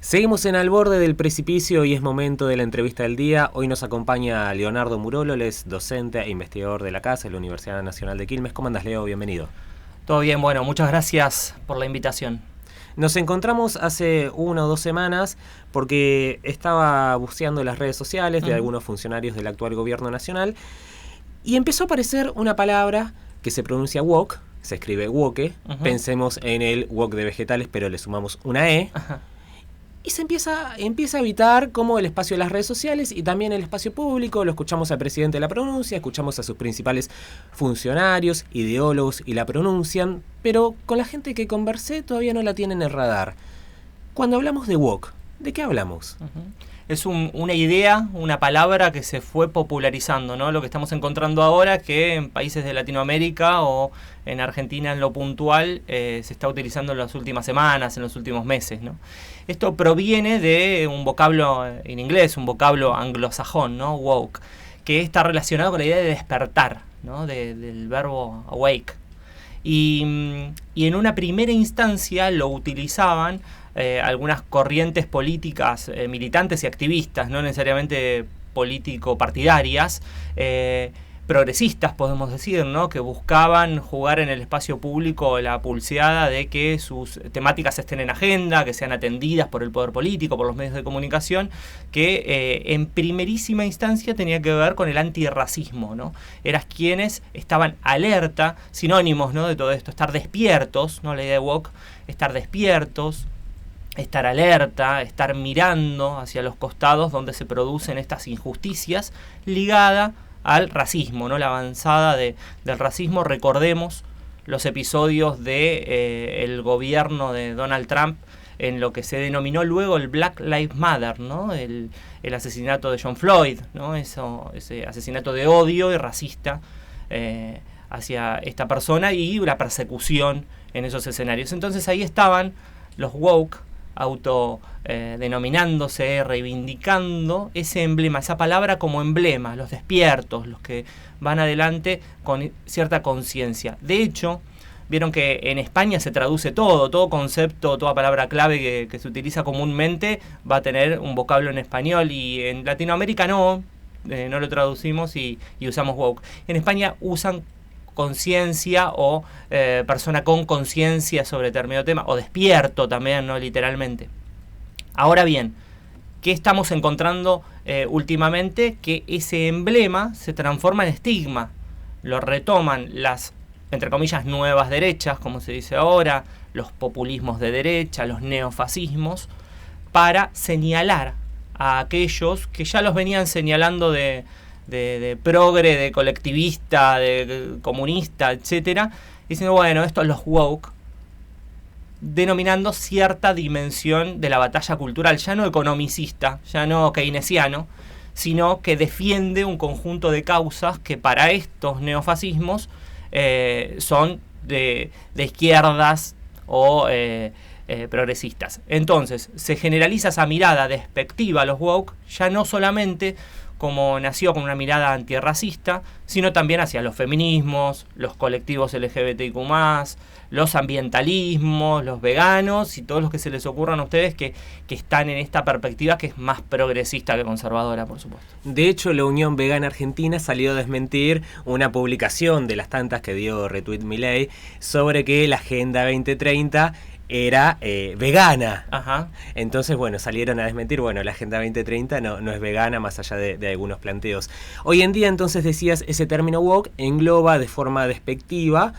Seguimos en Al Borde del Precipicio y es momento de la entrevista del día. Hoy nos acompaña Leonardo Murolo, él es docente e investigador de la CAS, de la Universidad Nacional de Quilmes. ¿Cómo andas, Leo? Bienvenido. Todo bien, bueno, muchas gracias por la invitación. Nos encontramos hace 1 o 2 semanas porque estaba buceando las redes sociales de algunos funcionarios del actual gobierno nacional y empezó a aparecer una palabra que se pronuncia wok, se escribe woke, pensemos en el wok de vegetales pero le sumamos una E. Y se empieza a evitar como el espacio de las redes sociales y también el espacio público. Lo escuchamos al presidente la pronuncia, escuchamos a sus principales funcionarios, ideólogos y la pronuncian, pero con la gente que conversé todavía no la tienen en el radar. Cuando hablamos de wok, ¿de qué hablamos? Es una idea, una palabra que se fue popularizando, ¿no? Lo que estamos encontrando ahora es que en países de Latinoamérica o en Argentina en lo puntual se está utilizando en las últimas semanas, en los últimos meses, ¿no? Esto proviene de un vocablo en inglés, un vocablo anglosajón, ¿no? Woke, que está relacionado con la idea de despertar, ¿no? Del verbo awake. Y en una primera instancia lo utilizaban algunas corrientes políticas militantes y activistas, no necesariamente político-partidarias, progresistas podemos decir, ¿no? Que buscaban jugar en el espacio público la pulseada de que sus temáticas estén en agenda, que sean atendidas por el poder político, por los medios de comunicación, que en primerísima instancia tenía que ver con el antirracismo, ¿no? Eran quienes estaban alerta, sinónimos, ¿no? De todo esto, estar despiertos, ¿no? La idea de woke, estar despiertos, estar alerta, estar mirando hacia los costados donde se producen estas injusticias ligada al racismo, ¿no? La avanzada del racismo. Recordemos los episodios de el gobierno de Donald Trump en lo que se denominó luego el Black Lives Matter, ¿no? El asesinato de George Floyd, ¿no? Ese asesinato de odio y racista hacia esta persona y la persecución en esos escenarios. Entonces ahí estaban los woke denominándose, reivindicando ese emblema, esa palabra como emblema, los despiertos, los que van adelante con cierta conciencia. De hecho, vieron que en España se traduce todo concepto, toda palabra clave que se utiliza comúnmente va a tener un vocablo en español, y en Latinoamérica no lo traducimos y usamos woke. En España usan conciencia o persona con conciencia sobre determinado tema, o despierto también, no literalmente. Ahora bien, ¿qué estamos encontrando últimamente? Que ese emblema se transforma en estigma. Lo retoman las, entre comillas, nuevas derechas, como se dice ahora, los populismos de derecha, los neofascismos, para señalar a aquellos que ya los venían señalando de progre, de colectivista, de comunista, etcétera, diciendo, bueno, estos los woke, denominando cierta dimensión de la batalla cultural, ya no economicista, ya no keynesiano, sino que defiende un conjunto de causas que para estos neofascismos son de izquierdas o progresistas. Entonces se generaliza esa mirada despectiva a los woke, ya no solamente como nació con una mirada antirracista, sino también hacia los feminismos, los colectivos LGBTIQ+, los ambientalismos, los veganos y todos los que se les ocurran a ustedes que están en esta perspectiva que es más progresista que conservadora, por supuesto. De hecho, la Unión Vegana Argentina salió a desmentir una publicación de las tantas que dio retweet Milei sobre que la Agenda 2030 era vegana. Ajá. Entonces, bueno, salieron a desmentir, bueno, la Agenda 2030 no es vegana, más allá de algunos planteos. Hoy en día, entonces, decías, ese término woke engloba de forma despectiva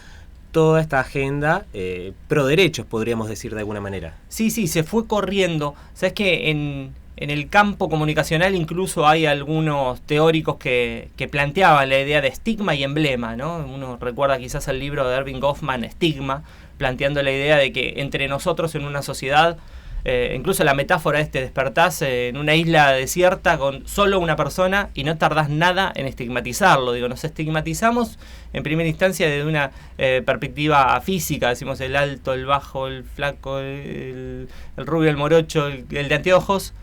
toda esta agenda pro derechos, podríamos decir de alguna manera. Sí, se fue corriendo. Sabes que en el campo comunicacional incluso hay algunos teóricos que planteaban la idea de estigma y emblema, ¿no? Uno recuerda quizás el libro de Erving Goffman, Estigma, planteando la idea de que entre nosotros en una sociedad, incluso la metáfora despertás en una isla desierta con solo una persona y no tardás nada en estigmatizarlo. Digo, nos estigmatizamos en primera instancia desde una perspectiva física, decimos el alto, el bajo, el flaco, el rubio, el morocho, el de anteojos,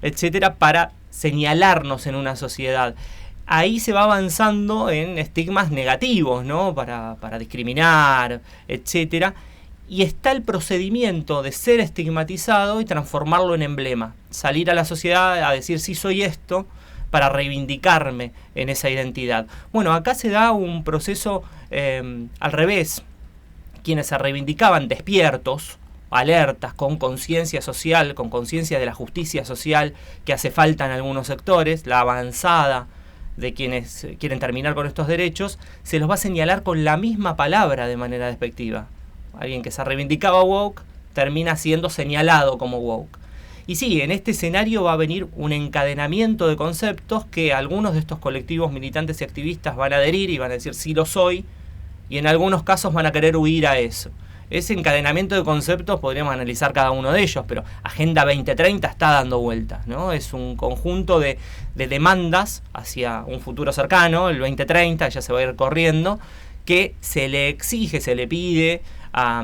etcétera, para señalarnos en una sociedad. Ahí se va avanzando en estigmas negativos, ¿no? Para discriminar, etcétera. Y está el procedimiento de ser estigmatizado y transformarlo en emblema. Salir a la sociedad a decir sí soy esto para reivindicarme en esa identidad. Bueno, acá se da un proceso al revés. Quienes se reivindicaban despiertos, alertas, con conciencia social, con conciencia de la justicia social que hace falta en algunos sectores, la avanzada de quienes quieren terminar con estos derechos, se los va a señalar con la misma palabra de manera despectiva. Alguien que se reivindicaba woke termina siendo señalado como woke. Y sí, en este escenario va a venir un encadenamiento de conceptos que algunos de estos colectivos militantes y activistas van a adherir y van a decir sí lo soy, y en algunos casos van a querer huir a eso. Ese encadenamiento de conceptos podríamos analizar cada uno de ellos, pero Agenda 2030 está dando vueltas, ¿no? Es un conjunto de demandas hacia un futuro cercano, el 2030, ya se va a ir corriendo, que se le exige, se le pide a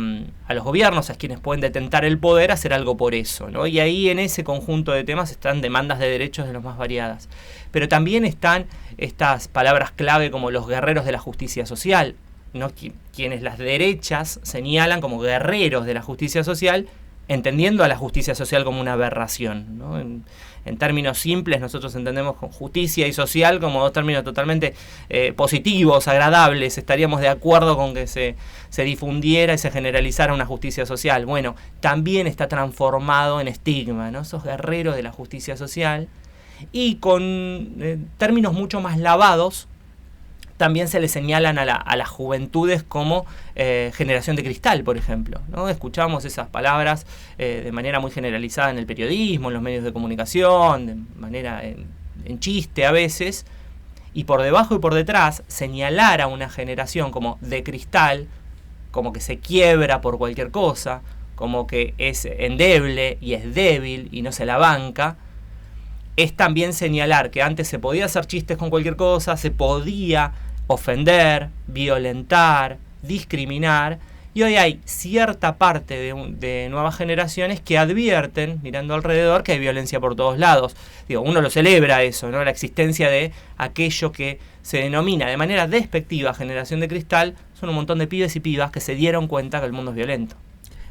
los gobiernos, a quienes pueden detentar el poder, hacer algo por eso, ¿no? Y ahí en ese conjunto de temas están demandas de derechos de los más variadas. Pero también están estas palabras clave como los guerreros de la justicia social, ¿no? Quienes las derechas señalan como guerreros de la justicia social, entendiendo a la justicia social como una aberración, ¿no? En términos simples, nosotros entendemos justicia y social como dos términos totalmente positivos, agradables. Estaríamos de acuerdo con que se difundiera y se generalizara una justicia social. Bueno, también está transformado en estigma, ¿no? Esos guerreros de la justicia social, y con términos mucho más lavados, también se le señalan a las juventudes como generación de cristal, por ejemplo, ¿no? Escuchamos esas palabras de manera muy generalizada en el periodismo, en los medios de comunicación, de manera en chiste a veces, y por debajo y por detrás señalar a una generación como de cristal, como que se quiebra por cualquier cosa, como que es endeble y es débil y no se la banca, es también señalar que antes se podía hacer chistes con cualquier cosa, se podía ofender, violentar, discriminar, y hoy hay cierta parte de nuevas generaciones que advierten, mirando alrededor, que hay violencia por todos lados. Digo, uno lo celebra eso, ¿no? La existencia de aquello que se denomina de manera despectiva generación de cristal, son un montón de pibes y pibas que se dieron cuenta que el mundo es violento.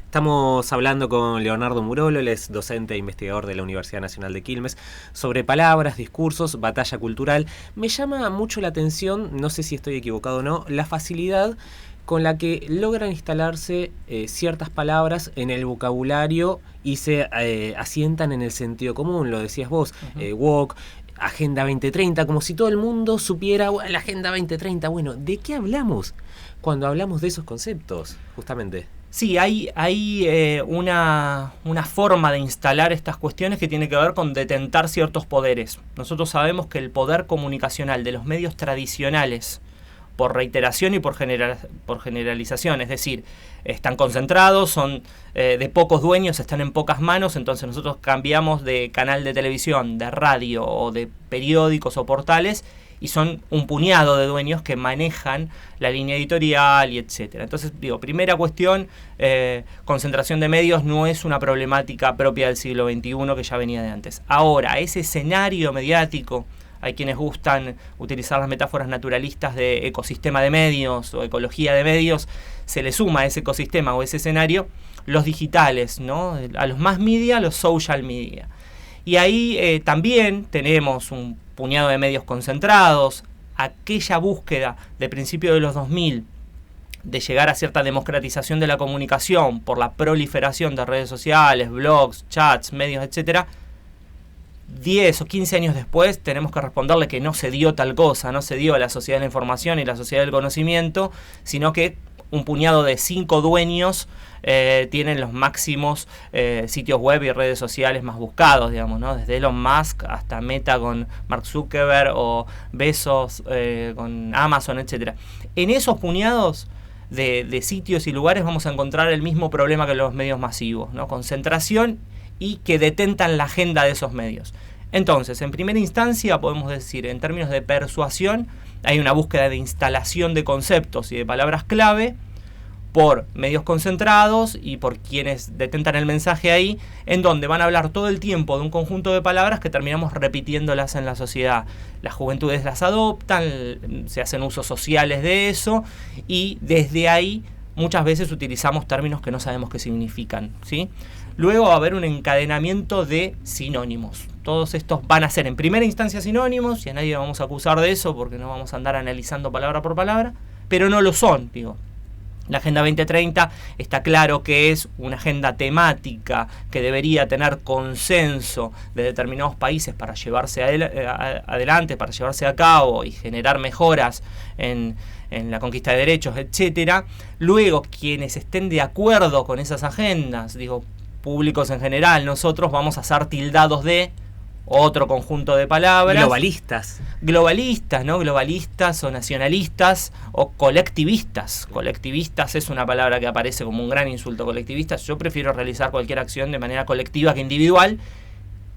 Estamos hablando con Leonardo Murolo, él es docente e investigador de la Universidad Nacional de Quilmes, sobre palabras, discursos, batalla cultural. Me llama mucho la atención, no sé si estoy equivocado o no, la facilidad con la que logran instalarse ciertas palabras en el vocabulario y se asientan en el sentido común, lo decías vos, woke, Agenda 2030, como si todo el mundo supiera la Agenda 2030. Bueno, ¿de qué hablamos cuando hablamos de esos conceptos, justamente? Sí, hay una forma de instalar estas cuestiones que tiene que ver con detentar ciertos poderes. Nosotros sabemos que el poder comunicacional de los medios tradicionales, por reiteración y por generalización, es decir, están concentrados, son de pocos dueños, están en pocas manos, entonces nosotros cambiamos de canal de televisión, de radio o de periódicos o portales, y son un puñado de dueños que manejan la línea editorial y etcétera. Entonces, digo, primera cuestión, concentración de medios no es una problemática propia del siglo XXI que ya venía de antes. Ahora, ese escenario mediático, hay quienes gustan utilizar las metáforas naturalistas de ecosistema de medios o ecología de medios, se le suma a ese ecosistema o ese escenario los digitales, ¿no? A los mass media, a los social media. Y ahí también tenemos un puñado de medios concentrados, aquella búsqueda de principios de los 2000 de llegar a cierta democratización de la comunicación por la proliferación de redes sociales, blogs, chats, medios, etcétera. 10 o 15 años después tenemos que responderle que no se dio tal cosa, no se dio a la sociedad de la información y la sociedad del conocimiento, sino que un puñado de 5 dueños tienen los máximos sitios web y redes sociales más buscados, digamos, ¿no? Desde Elon Musk hasta Meta con Mark Zuckerberg o Bezos con Amazon, etcétera. En esos puñados de sitios y lugares vamos a encontrar el mismo problema que los medios masivos, ¿no? Concentración y que detentan la agenda de esos medios. Entonces, en primera instancia, podemos decir, en términos de persuasión, hay una búsqueda de instalación de conceptos y de palabras clave por medios concentrados y por quienes detentan el mensaje ahí, en donde van a hablar todo el tiempo de un conjunto de palabras que terminamos repitiéndolas en la sociedad. Las juventudes las adoptan, se hacen usos sociales de eso, y desde ahí muchas veces utilizamos términos que no sabemos qué significan, ¿sí? Luego va a haber un encadenamiento de sinónimos. Todos estos van a ser en primera instancia sinónimos, y a nadie vamos a acusar de eso porque no vamos a andar analizando palabra por palabra, pero no lo son, digo. La Agenda 2030 está claro que es una agenda temática que debería tener consenso de determinados países para llevarse adelante, para llevarse a cabo y generar mejoras en la conquista de derechos, etcétera. Luego, quienes estén de acuerdo con esas agendas, digo, públicos en general, nosotros vamos a ser tildados de otro conjunto de palabras. Globalistas, ¿no? Globalistas o nacionalistas o colectivistas. Colectivistas es una palabra que aparece como un gran insulto. Colectivistas, yo prefiero realizar cualquier acción de manera colectiva que individual,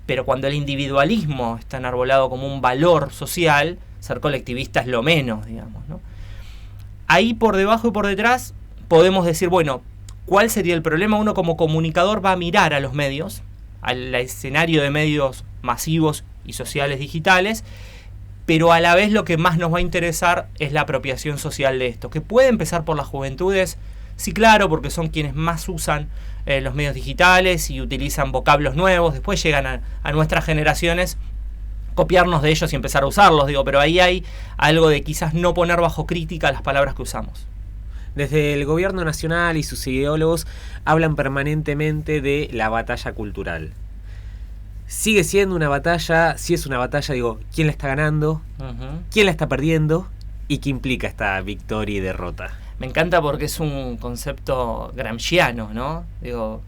pero cuando el individualismo está enarbolado como un valor social, ser colectivista es lo menos, digamos, ¿no? Ahí por debajo y por detrás podemos decir, bueno, ¿cuál sería el problema? Uno como comunicador va a mirar a los medios, al escenario de medios masivos y sociales digitales, pero a la vez lo que más nos va a interesar es la apropiación social de esto, que puede empezar por las juventudes, sí, claro, porque son quienes más usan los medios digitales y utilizan vocablos nuevos, después llegan a nuestras generaciones, copiarnos de ellos y empezar a usarlos, digo, pero ahí hay algo de quizás no poner bajo crítica las palabras que usamos. Desde el gobierno nacional y sus ideólogos hablan permanentemente de la batalla cultural. ¿Sigue siendo una batalla? Si es una batalla, digo, ¿quién la está ganando? ¿Quién la está perdiendo? ¿Y qué implica esta victoria y derrota? Me encanta porque es un concepto gramsciano, ¿no? Digo,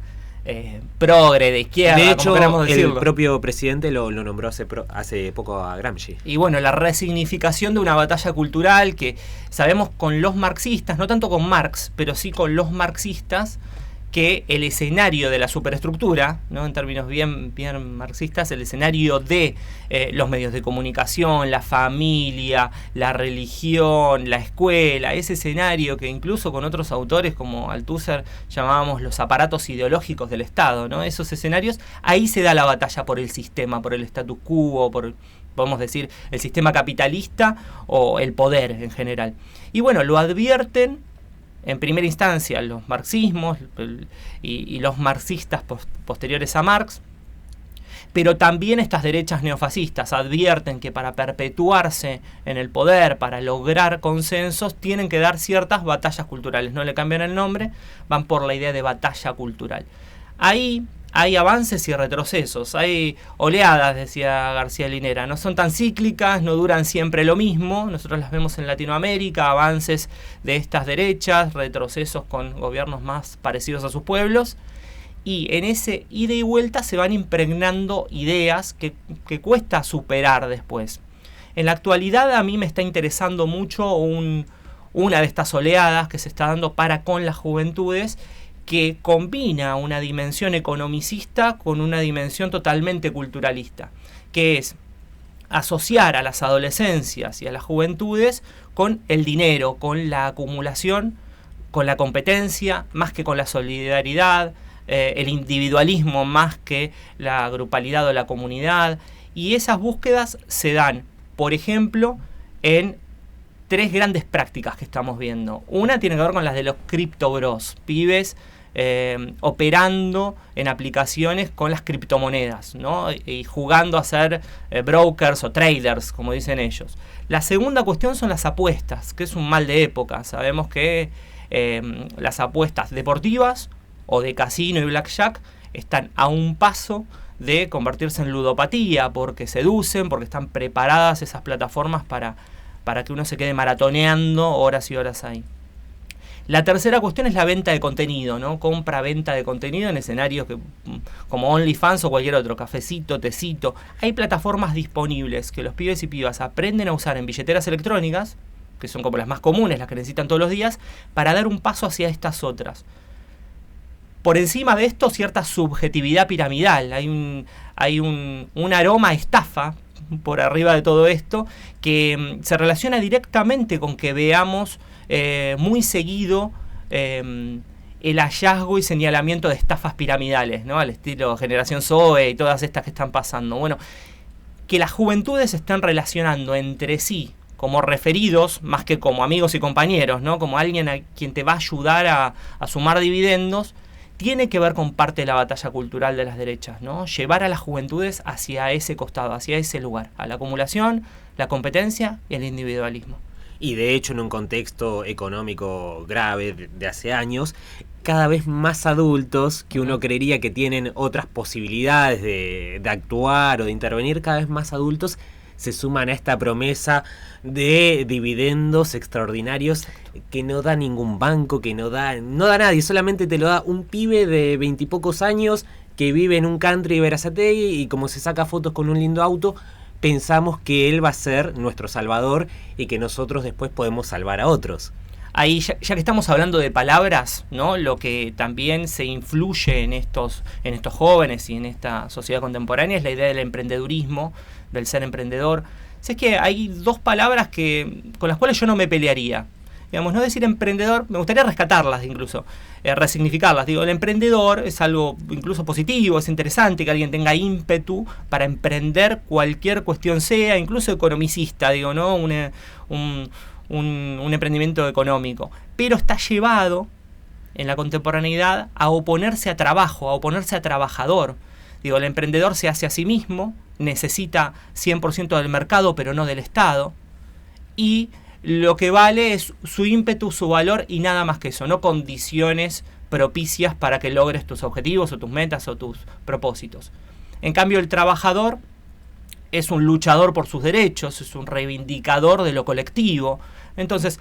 progre, de izquierda, de hecho, como queramos decirlo. El propio presidente lo nombró hace poco a Gramsci. Y bueno, la resignificación de una batalla cultural que sabemos con los marxistas, no tanto con Marx, pero sí con los marxistas, que el escenario de la superestructura, ¿no? En términos bien marxistas, el escenario de los medios de comunicación, la familia, la religión, la escuela, ese escenario que incluso con otros autores como Althusser llamábamos los aparatos ideológicos del Estado, ¿no? Esos escenarios, ahí se da la batalla por el sistema, por el status quo, por, podemos decir, el sistema capitalista o el poder en general. Y bueno, lo advierten en primera instancia los marxismos y los marxistas posteriores a Marx, pero también estas derechas neofascistas advierten que para perpetuarse en el poder, para lograr consensos, tienen que dar ciertas batallas culturales. No le cambian el nombre, van por la idea de batalla cultural. Ahí hay avances y retrocesos, hay oleadas, decía García Linera, no son tan cíclicas, no duran siempre lo mismo. Nosotros las vemos en Latinoamérica, avances de estas derechas, retrocesos con gobiernos más parecidos a sus pueblos, y en ese ida y vuelta se van impregnando ideas que cuesta superar después. En la actualidad a mí me está interesando mucho una de estas oleadas que se está dando para con las juventudes, que combina una dimensión economicista con una dimensión totalmente culturalista, que es asociar a las adolescencias y a las juventudes con el dinero, con la acumulación, con la competencia, más que con la solidaridad, el individualismo más que la grupalidad o la comunidad, y esas búsquedas se dan, por ejemplo, en tres grandes prácticas que estamos viendo. Una tiene que ver con las de los criptobros, pibes operando en aplicaciones con las criptomonedas, ¿no? Y jugando a ser brokers o traders, como dicen ellos. La segunda cuestión son las apuestas, que es un mal de época. Sabemos que las apuestas deportivas o de casino y blackjack están a un paso de convertirse en ludopatía, porque seducen, porque están preparadas esas plataformas para que uno se quede maratoneando horas y horas ahí. La tercera cuestión es la venta de contenido, ¿no? Compra-venta de contenido en escenarios como OnlyFans o cualquier otro, cafecito, tecito. Hay plataformas disponibles que los pibes y pibas aprenden a usar en billeteras electrónicas, que son como las más comunes, las que necesitan todos los días, para dar un paso hacia estas otras. Por encima de esto, cierta subjetividad piramidal. Hay un aroma a estafa por arriba de todo esto, que se relaciona directamente con que veamos muy seguido el hallazgo y señalamiento de estafas piramidales, ¿no? Al estilo Generación Zoe y todas estas que están pasando. Bueno, que las juventudes se están relacionando entre sí como referidos más que como amigos y compañeros, ¿no? Como alguien a quien te va a ayudar a sumar dividendos, tiene que ver con parte de la batalla cultural de las derechas, ¿no? Llevar a las juventudes hacia ese costado, hacia ese lugar, a la acumulación, la competencia y el individualismo. Y de hecho, en un contexto económico grave de hace años, cada vez más adultos que uno creería que tienen otras posibilidades de actuar o de intervenir, cada vez más adultos se suman a esta promesa de dividendos extraordinarios que no da ningún banco, que no da nadie, solamente te lo da un pibe de 20 y pocos años que vive en un country de Berazategui, y como se saca fotos con un lindo auto, pensamos que él va a ser nuestro salvador y que nosotros después podemos salvar a otros. Ahí, ya que estamos hablando de palabras, ¿no? Lo que también se influye en estos jóvenes y en esta sociedad contemporánea es la idea del emprendedurismo, del ser emprendedor. Es que hay dos palabras con las cuales yo no me pelearía. Digamos, no decir emprendedor, me gustaría rescatarlas incluso, resignificarlas. Digo, el emprendedor es algo incluso positivo, es interesante que alguien tenga ímpetu para emprender cualquier cuestión sea, incluso economicista, digo, ¿no? Un emprendimiento económico. Pero está llevado en la contemporaneidad a oponerse a trabajo, a oponerse a trabajador. Digo, el emprendedor se hace a sí mismo, necesita 100% del mercado, pero no del Estado, y lo que vale es su ímpetu, su valor y nada más que eso, no condiciones propicias para que logres tus objetivos o tus metas o tus propósitos. En cambio, el trabajador es un luchador por sus derechos, es un reivindicador de lo colectivo. Entonces,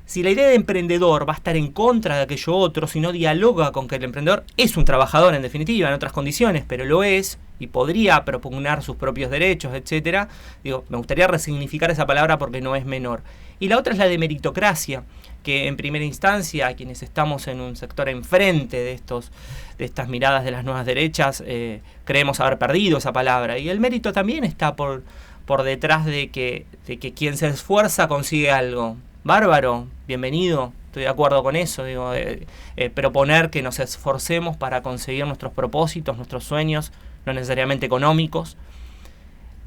si la idea de emprendedor va a estar en contra de aquello otro, si no dialoga con que el emprendedor es un trabajador en definitiva, en otras condiciones, pero lo es, y podría propugnar sus propios derechos, etcétera, digo, me gustaría resignificar esa palabra porque no es menor. Y la otra es la de meritocracia, que en primera instancia, quienes estamos en un sector enfrente de estas miradas de las nuevas derechas, creemos haber perdido esa palabra. Y el mérito también está por detrás de que quien se esfuerza consigue algo. Bárbaro, bienvenido, estoy de acuerdo con eso, digo, proponer que nos esforcemos para conseguir nuestros propósitos, nuestros sueños, no necesariamente económicos,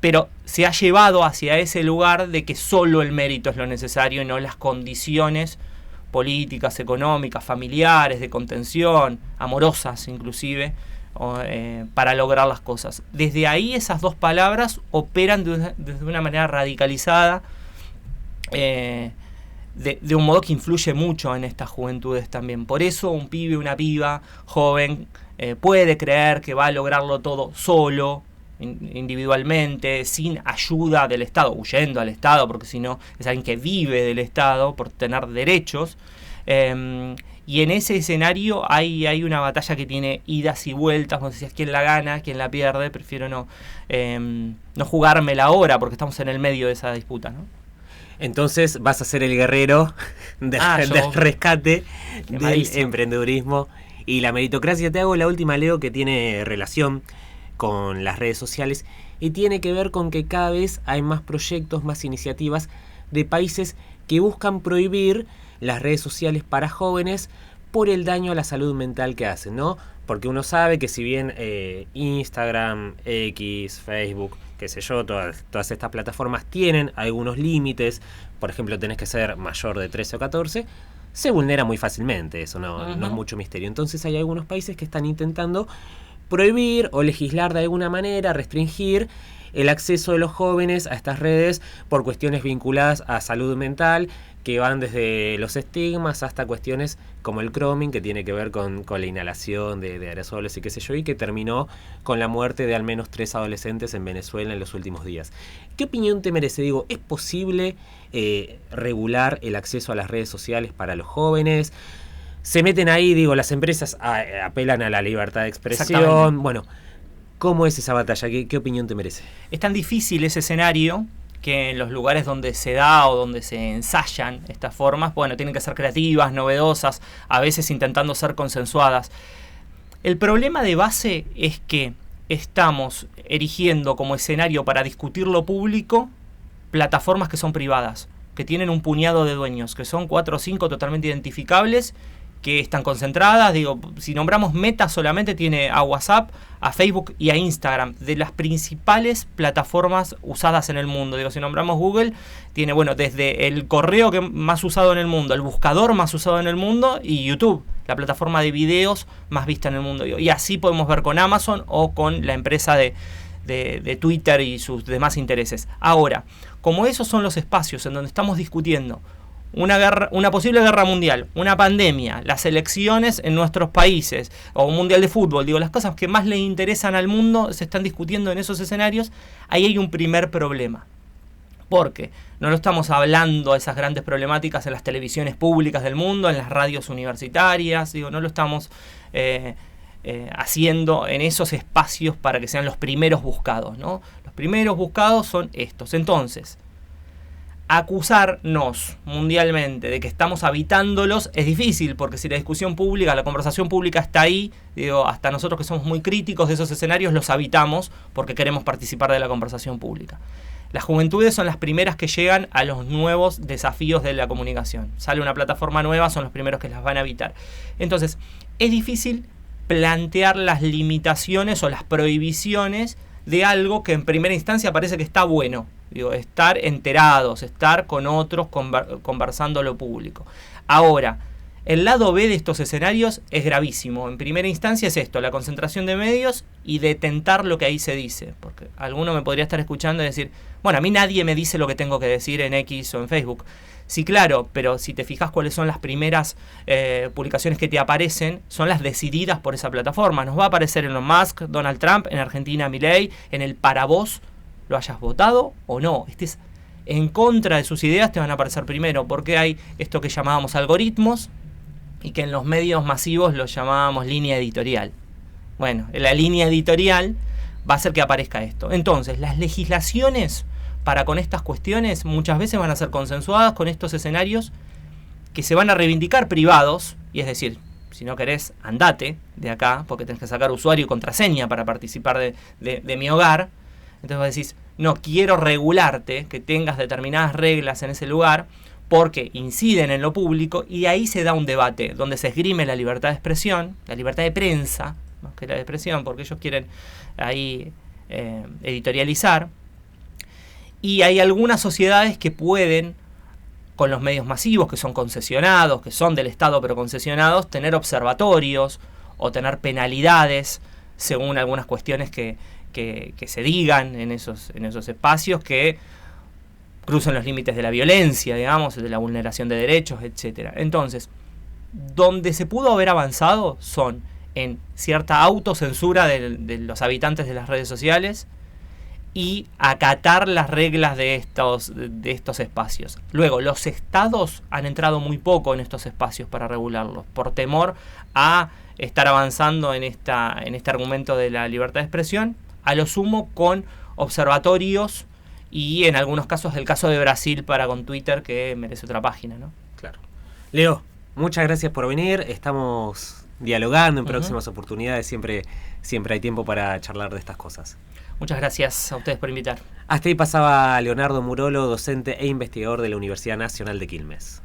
pero se ha llevado hacia ese lugar de que solo el mérito es lo necesario y no las condiciones políticas, económicas, familiares, de contención, amorosas inclusive, para lograr las cosas. Desde ahí esas dos palabras operan de una manera radicalizada, de un modo que influye mucho en estas juventudes también. Por eso un pibe, una piba joven puede creer que va a lograrlo todo solo, individualmente, sin ayuda del Estado, huyendo al Estado, porque si no es alguien que vive del Estado por tener derechos. Y en ese escenario hay una batalla que tiene idas y vueltas, como decías, quién la gana, quién la pierde. Prefiero no jugármela ahora porque estamos en el medio de esa disputa, ¿no? Entonces vas a ser el guerrero del rescate del emprendedurismo y la meritocracia. Te hago la última, Leo, que tiene relación con las redes sociales y tiene que ver con que cada vez hay más proyectos, más iniciativas de países que buscan prohibir las redes sociales para jóvenes por el daño a la salud mental que hacen, ¿no? Porque uno sabe que si bien Instagram, X, Facebook, qué sé yo, todas estas plataformas tienen algunos límites, por ejemplo, tenés que ser mayor de 13 o 14, se vulnera muy fácilmente, eso no es mucho misterio. Entonces hay algunos países que están intentando prohibir o legislar de alguna manera, restringir el acceso de los jóvenes a estas redes por cuestiones vinculadas a salud mental, que van desde los estigmas hasta cuestiones como el grooming, que tiene que ver con la inhalación de aerosoles y qué sé yo, y que terminó con la muerte de al menos 3 adolescentes en Venezuela en los últimos días. ¿Qué opinión te merece? Digo, ¿es posible regular el acceso a las redes sociales para los jóvenes? Se meten ahí, digo, las empresas apelan a la libertad de expresión. Bueno, ¿cómo es esa batalla? ¿Qué opinión te merece? Es tan difícil ese escenario que en los lugares donde se da o donde se ensayan estas formas, bueno, tienen que ser creativas, novedosas, a veces intentando ser consensuadas. El problema de base es que estamos erigiendo como escenario para discutir lo público plataformas que son privadas, que tienen un puñado de dueños, que son 4 o 5 totalmente identificables, que están concentradas. Digo, si nombramos Meta solamente tiene a WhatsApp, a Facebook y a Instagram, de las principales plataformas usadas en el mundo. Digo, si nombramos Google, tiene, bueno, desde el correo que más usado en el mundo, el buscador más usado en el mundo, y YouTube, la plataforma de videos más vista en el mundo. Digo, y así podemos ver con Amazon o con la empresa de Twitter y sus demás intereses. Ahora, como esos son los espacios en donde estamos discutiendo una posible guerra mundial, una pandemia, las elecciones en nuestros países, o un mundial de fútbol, digo, las cosas que más le interesan al mundo se están discutiendo en esos escenarios, ahí hay un primer problema. Porque no lo estamos hablando esas grandes problemáticas en las televisiones públicas del mundo, en las radios universitarias, digo, no lo estamos haciendo en esos espacios para que sean los primeros buscados, ¿no? Los primeros buscados son estos. Entonces, acusarnos mundialmente de que estamos habitándolos es difícil, porque si la discusión pública, la conversación pública está ahí, digo, hasta nosotros que somos muy críticos de esos escenarios los habitamos porque queremos participar de la conversación pública. Las juventudes son las primeras que llegan a los nuevos desafíos de la comunicación. Sale una plataforma nueva, son los primeros que las van a habitar. Entonces, es difícil plantear las limitaciones o las prohibiciones de algo que en primera instancia parece que está bueno. Digo, estar enterados, estar con otros conversando lo público. Ahora, el lado B de estos escenarios es gravísimo. En primera instancia es esto, la concentración de medios y detentar lo que ahí se dice. Porque alguno me podría estar escuchando y decir, bueno, a mí nadie me dice lo que tengo que decir en X o en Facebook. Sí, claro, pero si te fijas cuáles son las primeras publicaciones que te aparecen, son las decididas por esa plataforma. Nos va a aparecer Elon Musk, Donald Trump, en Argentina Milei, en el para vos, lo hayas votado o no, estés en contra de sus ideas, te van a aparecer primero, porque hay esto que llamábamos algoritmos y que en los medios masivos lo llamábamos línea editorial. Bueno, la línea editorial va a hacer que aparezca esto. Entonces, las legislaciones para con estas cuestiones muchas veces van a ser consensuadas con estos escenarios que se van a reivindicar privados, y es decir, si no querés, andate de acá, porque tenés que sacar usuario y contraseña para participar de mi hogar. Entonces vos decís, no quiero regularte, que tengas determinadas reglas en ese lugar, porque inciden en lo público, y ahí se da un debate, donde se esgrime la libertad de expresión, la libertad de prensa, más que la de expresión, porque ellos quieren ahí editorializar, y hay algunas sociedades que pueden, con los medios masivos, que son concesionados, que son del Estado pero concesionados, tener observatorios o tener penalidades, según algunas cuestiones que se digan en esos espacios, que cruzan los límites de la violencia, digamos, de la vulneración de derechos, etcétera. Entonces, donde se pudo haber avanzado son en cierta autocensura de los habitantes de las redes sociales y acatar las reglas de estos espacios. Luego, los estados han entrado muy poco en estos espacios para regularlos, por temor a estar avanzando en este argumento de la libertad de expresión, a lo sumo con observatorios y en algunos casos el caso de Brasil para con Twitter, que merece otra página, ¿no? Claro. Leo, muchas gracias por venir. Estamos dialogando en próximas oportunidades. Siempre hay tiempo para charlar de estas cosas. Muchas gracias a ustedes por invitar. Hasta ahí pasaba Leonardo Murolo, docente e investigador de la Universidad Nacional de Quilmes.